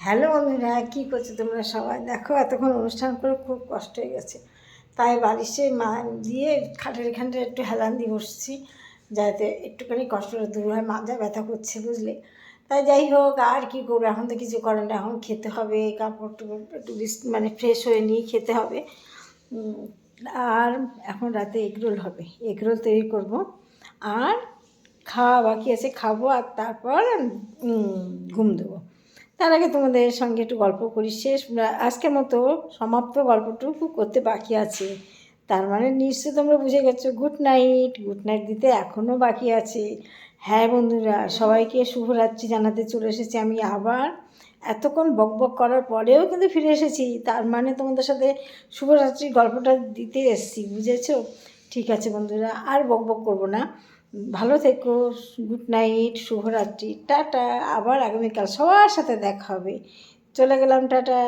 Hello বন্ধুরা, কী করছো তোমরা সবাই? দেখো এতক্ষণ অনুষ্ঠান করে খুব কষ্ট হয়ে গেছে, তাই বালিশে মা দিয়ে খাটের এখানটা একটু হেলান দিয়ে বসছি যাতে একটুখানি কষ্টটা দূর হয়। মাজা ব্যথা করছে বুঝলে। তাই যাই হোক, আর কি করবো, এখন তো কিছু করার না, এখন খেতে হবে। কাপড় টাপড় একটু মানে ফ্রেশ হয়ে নিয়ে খেতে হবে। আর এখন রাতে এগরোল হবে, এগরোল তৈরি করব, আর খাওয়া বাকি আছে, খাবো আর তারপর ঘুম দেবো। তার আগে তোমাদের সঙ্গে একটু গল্প করি। আজকের মতো সমাপ্ত গল্পটুকু করতে বাকি আছে, তার মানে নিশ্চয়ই তোমরা বুঝে গেছো। গুড নাইট, গুড নাইট দিতে এখনও বাকি আছে। হ্যাঁ বন্ধুরা, সবাইকে শুভরাত্রি জানাতে চলে এসেছি আমি আবার। এতক্ষণ বক বক করার পরেও কিন্তু ফিরে এসেছি, তার মানে তোমাদের সাথে শুভরাত্রির গল্পটা দিতে এসেছি, বুঝেছো? ঠিক আছে বন্ধুরা, আর বক বক করবো না। ভালো থেকো, গুড নাইট, শুভরাত্রি, টাটা। আবার আগামীকাল সবার সাথে দেখা হবে। চলে গেলাম, টাটা।